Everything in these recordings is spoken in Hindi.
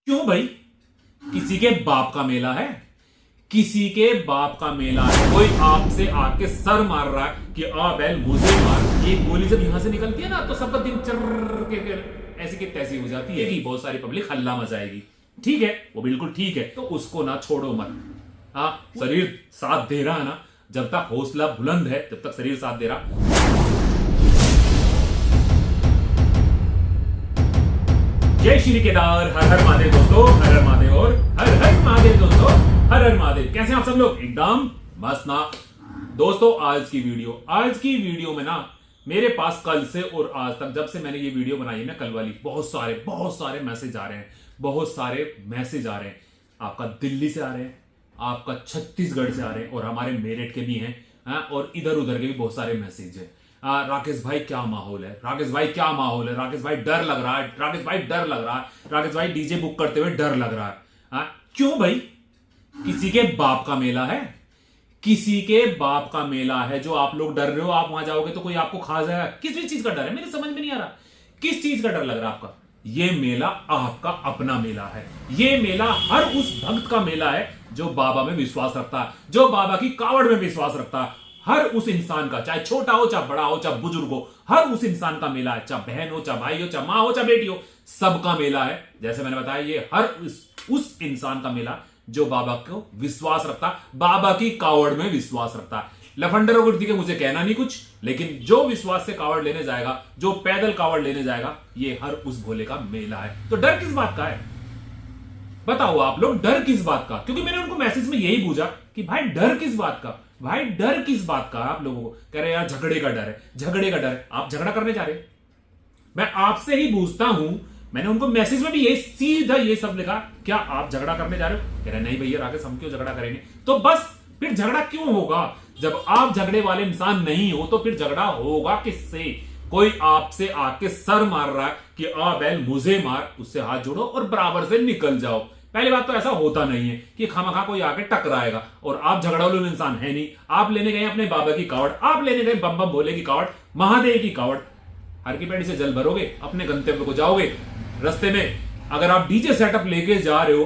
क्यों भाई? किसी के बाप का मेला है, किसी के बाप का मेला है। कोई आपसे आके सर मार रहा है कि आ बैल मुझे मार। एक गोली जब यहां से निकलती है ना तो सबका दिल चर्र के ऐसी की तैसी हो जाती है कि बहुत सारी पब्लिक हल्ला मचाएगी। ठीक है, वो बिल्कुल ठीक है, तो उसको ना छोड़ो मत। हाँ, शरीर साथ दे रहा है ना, जब तक हौसला बुलंद है जब तक शरीर साथ दे रहा। जय श्री केदार, हर हर महादेव दोस्तों, हर हर महादेव और हर हर महादेव दोस्तों, हर हर महादेव। कैसे हैं आप सब लोग? एकदम मस्त ना दोस्तों। आज की वीडियो में ना मेरे पास कल से और आज तक जब से मैंने ये वीडियो बनाई है ना, कल वाली, बहुत सारे मैसेज आ रहे हैं, आपका दिल्ली से आ रहे हैं, आपका छत्तीसगढ़ से आ रहे हैं और हमारे मेरठ के भी हैं। और इधर उधर के भी बहुत सारे मैसेज है। राकेश भाई क्या माहौल है, राकेश भाई डर लग रहा है, राकेश भाई डीजे बुक करते हुए डर लग रहा है। क्यों भाई? किसी के बाप का मेला है, किसी के बाप का मेला है जो आप लोग डर रहे हो। आप वहां जाओगे तो कोई आपको खा जाएगा। किस भी चीज का डर है, मेरे समझ में नहीं आ रहा किस चीज का डर लग रहा है आपका। ये मेला आपका अपना मेला है। ये मेला हर उस भक्त का मेला है जो बाबा में विश्वास रखता है, जो बाबा की कावड़ में विश्वास रखता है। हर उस इंसान का, चाहे छोटा हो, चाहे बड़ा हो, चाहे बुजुर्ग हो, हर उस इंसान का मेला है। चाहे बहन हो, चाहे भाई हो, चाहे मां हो, चाहे बेटी हो, सबका मेला है। जैसे मैंने बताया, ये हर उस इंसान का मेला जो बाबा को विश्वास रखता, बाबा की कावड़ में विश्वास रखता है। लफंडर और गुर्दी के मुझे कहना नहीं कुछ, लेकिन जो विश्वास से कावड़ लेने जाएगा, जो पैदल कावड़ लेने जाएगा, ये हर उस भोले का मेला है। तो डर किस बात का है बताओ आप लोग? डर किस बात का? क्योंकि मैंने उनको मैसेज में यही पूछा कि भाई डर किस बात का, भाई डर किस बात का? आप लोगों को कह रहे यार झगड़े का डर है, झगड़े का डर है। आप झगड़ा करने जा रहे? मैं आपसे ही पूछता हूं, मैंने उनको मैसेज में भी ये सीधा ये सब लिखा, क्या आप झगड़ा करने जा रहे हो? कह रहे नहीं भैया राकेश, हम क्यों झगड़ा करेंगे? तो बस फिर झगड़ा क्यों होगा? जब आप झगड़े वाले इंसान नहीं हो तो फिर झगड़ा होगा किससे? कोई आपसे आके सर मार रहा है कि आ बैल मुझे मार, उससे हाथ जोड़ो और बराबर से निकल जाओ। पहली बात तो ऐसा होता नहीं है कि खामखा कोई आके टकराएगा। और आप झगड़ालू इंसान है नहीं। आप लेने गए अपने बाबा की कावड़, आप लेने गए बम बम भोले की कावड़, महादेव की कावड़। हर की पेड़ी से जल भरोगे, अपने गंतव्य को जाओगे। रास्ते में अगर आप डीजे सेटअप लेके जा रहे हो,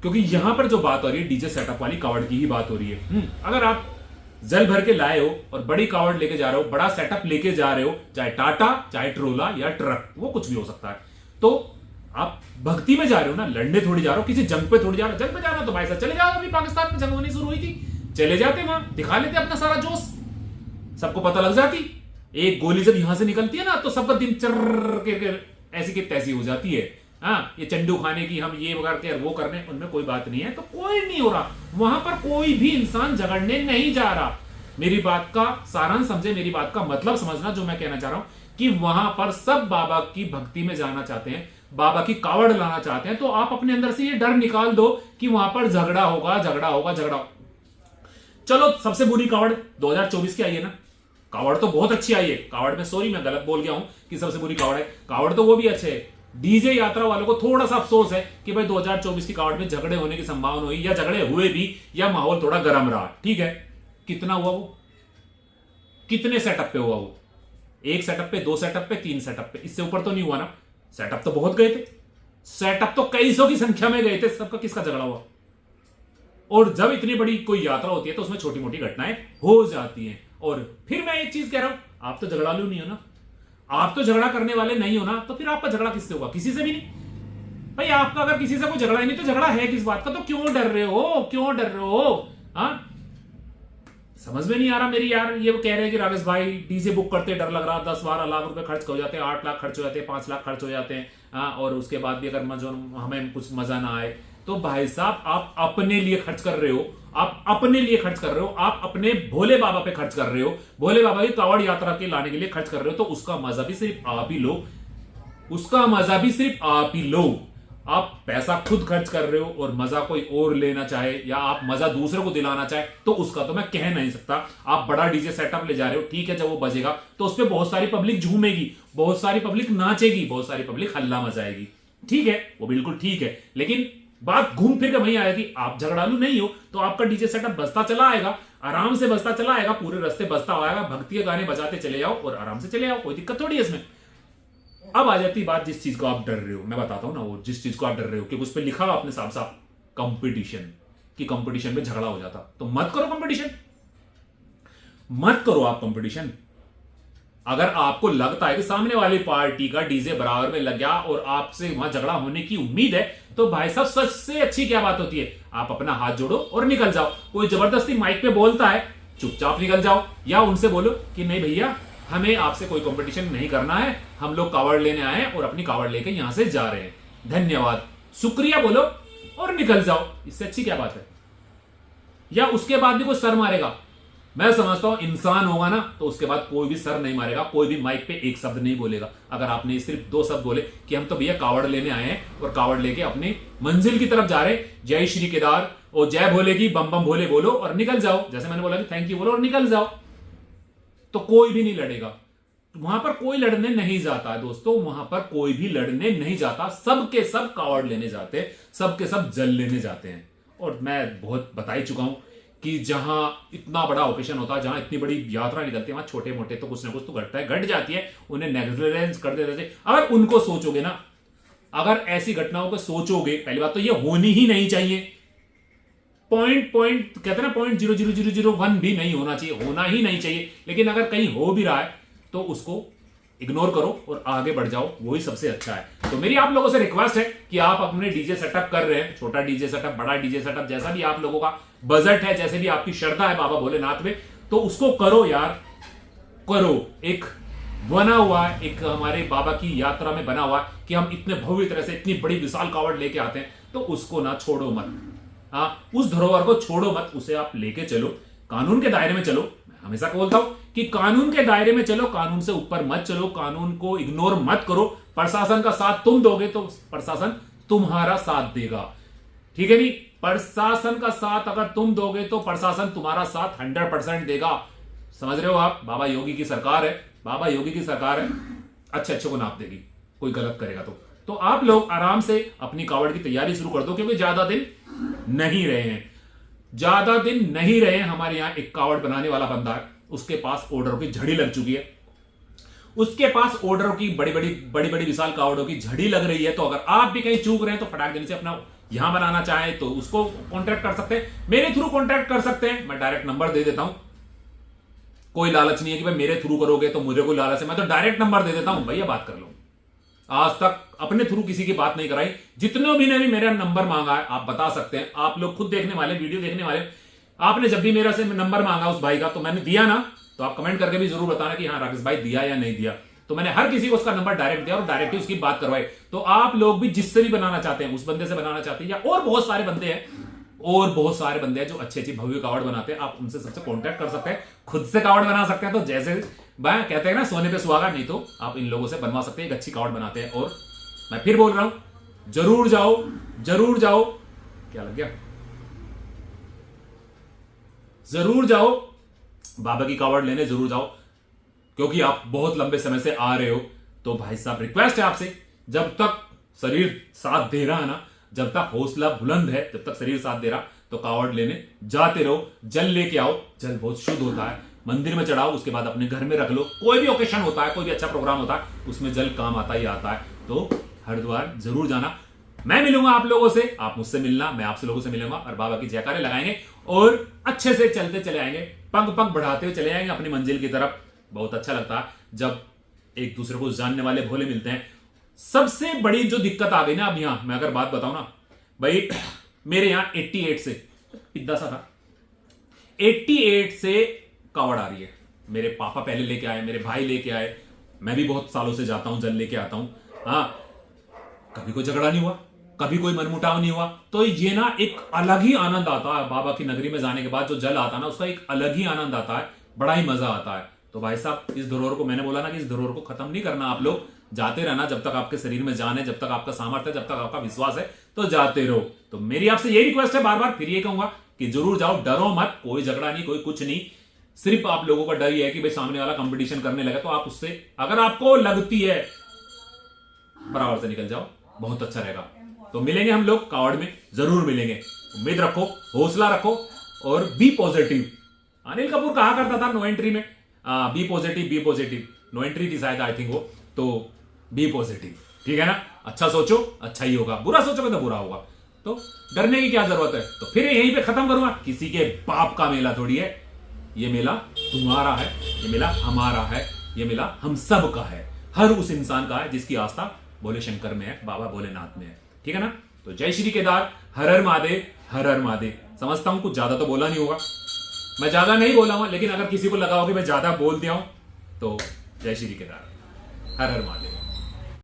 क्योंकि यहां पर जो बात हो रही है डीजे सेटअप वाली कावड़ की ही बात हो रही है। अगर आप जल भर के लाए हो और बड़ी कावड़ लेके जा रहे हो, बड़ा सेटअप लेके जा रहे हो, चाहे टाटा, चाहे ट्रोला या ट्रक, वो कुछ भी हो सकता है, तो आप भक्ति में जा रहे हो ना, लड़ने थोड़ी जा रहे हो, किसी जंग पे थोड़ी जा रहे हो। जंग पे जा रहे हो तो भाई साहब चले जाओ, अभी पाकिस्तान में जंग होनी शुरू हुई थी, चले जाते वहां, दिखा लेते अपना सारा जोश, सबको पता लग जाती। एक गोली जब यहां से निकलती है ना तो सबका दिल चर्र के ऐसी की तैसी हो जाती है। ये चंडू खाने की, हम ये करके वो करने, उनमें कोई बात नहीं है। तो कोई नहीं हो रहा वहां पर, कोई भी इंसान झगड़ने नहीं जा रहा। मेरी बात का सारांश समझे, मेरी बात का मतलब समझना जो मैं कहना चाह रहा हूं कि वहां पर सब बाबा की भक्ति में जाना चाहते हैं, बाबा की कावड़ लाना चाहते हैं। तो आप अपने अंदर से ये डर निकाल दो कि वहां पर झगड़ा होगा। चलो, सबसे बुरी कावड़ 2024 की आई है ना, कावड़ तो बहुत अच्छी आई है। कावड़ में सॉरी मैं गलत बोल गया हूं कि सबसे बुरी कावड़ है, कावड़ तो वो भी अच्छे है। डीजे यात्रा वालों को थोड़ा सा अफसोस है कि भाई 2024 की कावड़ में झगड़े होने की संभावना हुई, या झगड़े हुए भी, या माहौल थोड़ा गर्म रहा। ठीक है, कितना हुआ वो? कितने सेटअप पे हुआ वो? एक सेटअप पे, दो सेटअप पे, तीन सेटअप पे, इससे ऊपर तो नहीं हुआ ना। सेटअप तो बहुत गए थे, सेटअप तो कई सौ की संख्या में गए थे। सबका किसका झगड़ा हुआ? और जब इतनी बड़ी कोई यात्रा होती है तो उसमें छोटी मोटी घटनाएं हो जाती हैं। और फिर मैं एक चीज कह रहा हूं, आप तो झगड़ालू नहीं हो ना, आप तो झगड़ा करने वाले नहीं हो ना, तो फिर आपका झगड़ा किससे होगा? किसी से भी नहीं। भाई आपका अगर किसी से कोई झगड़ा ही नहीं तो झगड़ा है किस बात का? तो क्यों डर रहे हो? समझ में नहीं आ रहा मेरी यार। ये कह रहे हैं कि राकेश भाई डीजे बुक करते डर लग रहा, 10-12 लाख रुपए खर्च हो जाते हैं, 8 लाख खर्च हो जाते हैं, 5 लाख खर्च हो जाते हैं। और उसके बाद भी अगर हमें कुछ मजा ना आए, तो भाई साहब आप अपने लिए खर्च कर रहे हो, आप अपने भोले बाबा पे खर्च कर रहे हो, भोले बाबा की कावड़ यात्रा के लाने के लिए खर्च कर रहे हो। तो उसका मजा भी सिर्फ आप ही लो। आप पैसा खुद खर्च कर रहे हो और मजा कोई और लेना चाहे, या आप मजा दूसरे को दिलाना चाहे, तो उसका तो मैं कह नहीं सकता। आप बड़ा डीजे सेटअप ले जा रहे हो, ठीक है, जब वो बजेगा तो उस पर बहुत सारी पब्लिक झूमेगी, बहुत सारी पब्लिक नाचेगी, बहुत सारी पब्लिक हल्ला मचाएगी। ठीक है, वो बिल्कुल ठीक है, लेकिन बात घूम फिर के वहीं आएगी। आप झगड़ालू नहीं हो तो आपका डीजे सेटअप बजता चला आएगा, आराम से बजता चला आएगा, पूरे रास्ते बजता आएगा, भक्ति के गाने बजाते चले जाओ और आराम से चले जाओ, कोई दिक्कत थोड़ी है इसमें। अब आ जाती बात जिस चीज को आप डर रहे हो, मैं बताता हूं ना, वो जिस चीज को आप डर रहे हो क्योंकि उस पर लिखा हुआ आपने साफ साफ कंपटीशन, कि कंपटीशन में झगड़ा हो जाता, तो मत करो कंपटीशन, मत करो आप कंपटीशन। अगर आपको लगता है कि सामने वाली पार्टी का डीजे बराबर में लग गया और आपसे वहां झगड़ा होने की उम्मीद है, तो भाई साहब सच से अच्छी क्या बात होती है, आप अपना हाथ जोड़ो और निकल जाओ। कोई जबरदस्ती माइक पे बोलता है, चुपचाप निकल जाओ, या उनसे बोलो कि नहीं भैया हमें आपसे कोई कंपटीशन नहीं करना है, हम लोग कावड़ लेने आए हैं और अपनी कावड़ लेके यहां से जा रहे हैं, धन्यवाद, शुक्रिया बोलो और निकल जाओ। इससे अच्छी क्या बात है। या उसके बाद भी कोई सर मारेगा, मैं समझता हूं इंसान होगा ना तो उसके बाद कोई भी सर नहीं मारेगा, कोई भी माइक पे एक शब्द नहीं बोलेगा। अगर आपने सिर्फ 2 शब्द बोले कि हम तो भैया कावड़ लेने आए हैं और कावड़ लेके अपनी मंजिल की तरफ जा रहे हैं, जय श्री केदार और जय भोले की बम बम भोले बोलो और निकल जाओ, जैसे मैंने बोला कि थैंक यू बोलो और निकल जाओ, तो कोई भी नहीं लड़ेगा। वहां पर कोई लड़ने नहीं जाता है दोस्तों, वहां पर कोई भी लड़ने नहीं जाता, सबके सब कावड़ लेने जाते हैं, सबके सब जल लेने जाते हैं। और मैं बहुत बता ही चुका हूं कि जहां इतना बड़ा ओकेशन होता है, जहां इतनी बड़ी यात्रा निकलती है, वहां छोटे मोटे तो कुछ ना कुछ तो घटता है, घट जाती है, उन्हें नेग्लिजेंस कर देते थे। अगर उनको सोचोगे ना, अगर ऐसी घटनाओं को सोचोगे, पहली बात तो ये होनी ही नहीं चाहिए, पॉइंट कहते हैं ना 0.00001 भी नहीं होना चाहिए, होना ही नहीं चाहिए। लेकिन अगर कहीं हो भी रहा है तो उसको इग्नोर करो और आगे बढ़ जाओ, वही सबसे अच्छा है। तो मेरी आप लोगों से रिक्वेस्ट है कि आप अपने डीजे सेटअप कर रहे हैं, छोटा डीजे सेटअप, बड़ा डीजे सेटअप, जैसा भी आप लोगों का बजट है, जैसे भी आपकी श्रद्धा है बाबा भोलेनाथ में, तो उसको करो यार, करो। एक बना हुआ है, एक हमारे बाबा की यात्रा में बना हुआ है कि हम इतने भव्य तरह से इतनी बड़ी विशाल कावड़ लेके आते हैं, तो उसको ना छोड़ो मत। हाँ, उस धरोहर को छोड़ो मत, उसे आप लेके चलो, कानून के दायरे में चलो। मैं हमेशा बोलता हूं कि कानून के दायरे में चलो, कानून से ऊपर मत चलो, कानून को इग्नोर मत करो। प्रशासन का साथ तुम दोगे तो प्रशासन तुम्हारा साथ देगा, ठीक है नहीं? प्रशासन का साथ अगर तुम दोगे तो प्रशासन तुम्हारा साथ 100% देगा। समझ रहे हो आप? बाबा योगी की सरकार है, बाबा योगी की सरकार है, अच्छे अच्छे को नाप देगी कोई गलत करेगा तो आप लोग आराम से अपनी कावड़ की तैयारी शुरू कर दो, क्योंकि ज्यादा दिन नहीं रहे हैं, ज्यादा दिन नहीं रहे हैं। हमारे यहां एक कावड़ बनाने वाला बंदा है, उसके पास ऑर्डरों की झड़ी लग चुकी है, उसके पास ऑर्डरों की बड़ी बड़ी विशाल कावड़ों की झड़ी लग रही है। तो अगर आप भी कहीं चूक रहे हैं तो फटाक देने से अपना यहां बनाना चाहें तो उसको कॉन्टैक्ट कर सकते हैं, मेरे थ्रू कॉन्टैक्ट कर सकते हैं, मैं डायरेक्ट नंबर दे देता हूं। कोई लालच नहीं है कि भाई मेरे थ्रू करोगे तो मुझे कोई लालच है, मैं तो डायरेक्ट नंबर दे देता हूं, भैया बात कर लो। आज तक अपने थ्रू किसी की बात नहीं कराई, जितने भी ने भी मेरा नंबर मांगा है आप बता सकते हैं, आप लोग खुद देखने वाले, वीडियो देखने वाले, आपने जब भी मेरा से नंबर मांगा उस भाई का तो मैंने दिया ना, तो आप कमेंट करके भी जरूर बताना कि हाँ राकेश भाई दिया या नहीं दिया। तो मैंने हर किसी को उसका नंबर डायरेक्ट दिया और डायरेक्ट ही उसकी बात करवाई। तो आप लोग भी जिससे भी बनाना चाहते हैं, उस बंदे से बनाना चाहते हैं, या और बहुत सारे बंदे हैं, और बहुत सारे बंदे हैं जो अच्छी अच्छी भव्य कावड़ बनाते हैं, आप उनसे सबसे कॉन्टैक्ट कर सकते हैं, खुद से कावड़ बना सकते हैं। तो जैसे कहते हैं ना सोने पे सुहागा, नहीं तो आप इन लोगों से बनवा सकते हैं, एक अच्छी कावड़ बनाते हैं। और मैं फिर बोल रहा हूं, जरूर जाओ, जरूर जाओ, क्या लग गया, जरूर जाओ बाबा की कावड़ लेने, जरूर जाओ, क्योंकि आप बहुत लंबे समय से आ रहे हो। तो भाई साहब रिक्वेस्ट है आपसे, जब तक शरीर साथ दे रहा है ना, जब तक हौसला बुलंद है, जब तक शरीर साथ दे रहा, तो कावड़ लेने जाते रहो, जल लेके आओ, जल बहुत शुद्ध होता है, मंदिर में चढ़ाओ, उसके बाद अपने घर में रख लो। कोई भी ओकेशन होता है, कोई भी अच्छा प्रोग्राम होता है, उसमें जल काम आता ही आता है। तो हरिद्वार जरूर जाना, मैं मिलूंगा आप लोगों से, आप मुझसे मिलना, मैं आपसे लोगों से मिलूंगा, और बाबा की जयकारे लगाएंगे और अच्छे से चलते चले आएंगे, पग पग बढ़ाते हुए चले आएंगे अपनी मंजिल की तरफ। बहुत अच्छा लगता है जब एक दूसरे को जानने वाले भोले मिलते हैं। सबसे बड़ी जो दिक्कत आ गई ना अब यहां, मैं अगर बात बताऊं ना भाई, मेरे यहां 88 से इतना सा था, 88 से कावड़ आ रही है। मेरे पापा पहले लेके आए, मेरे भाई लेके आए, मैं भी बहुत सालों से जाता हूं, जल लेके आता हूं। हाँ, कभी कोई झगड़ा नहीं हुआ, कभी कोई मनमुटाव नहीं हुआ। तो ये ना एक अलग ही आनंद आता है बाबा की नगरी में जाने के बाद, जो जल आता है ना, उसका एक अलग ही आनंद आता है, बड़ा ही मजा आता है। तो भाई साहब, इस धरोहर को, मैंने बोला ना कि इस धरोहर को खत्म नहीं करना, आप लोग जाते रहना, जब तक आपके शरीर में जान है, जब तक आपका सामर्थ्य है, जब तक आपका विश्वास है, तो जाते रहो। तो मेरी आपसे यही रिक्वेस्ट है, बार बार फिर ये कहूंगा कि जरूर जाओ, डरो मत, कोई झगड़ा नहीं, कोई कुछ नहीं। सिर्फ आप लोगों का डर यह है कि भाई सामने वाला कंपटीशन करने लगा, तो आप उससे, अगर आपको लगती है, बराबर से निकल जाओ, बहुत अच्छा रहेगा। तो मिलेंगे हम लोग कावड़ में, जरूर मिलेंगे। उम्मीद रखो, हौसला रखो और बी पॉजिटिव। अनिल कपूर कहा करता था नो एंट्री में, be positive, be positive, no entry थी शायद, आई थिंक वो। तो बी पॉजिटिव, ठीक है ना। अच्छा सोचो अच्छा ही होगा, बुरा सोचोगे तो बुरा होगा। तो डरने की क्या जरूरत है। तो फिर यहीं पे खत्म करूंगा, किसी के बाप का मेला थोड़ी है ये, मेला तुम्हारा है, ये मेला हमारा है, ये मेला हम सब का है, हर उस इंसान का है जिसकी आस्था भोले शंकर में है, बाबा भोलेनाथ में है, ठीक है ना। तो जय श्री केदार, हर हर महादेव, हर हर महादेव। समझता हूं कुछ ज्यादा तो बोला नहीं होगा, मैं ज्यादा नहीं बोला हूं, लेकिन अगर किसी को लगा हो कि मैं ज्यादा बोल दिया हूं तो जय श्री केदार, हर हर महादेव।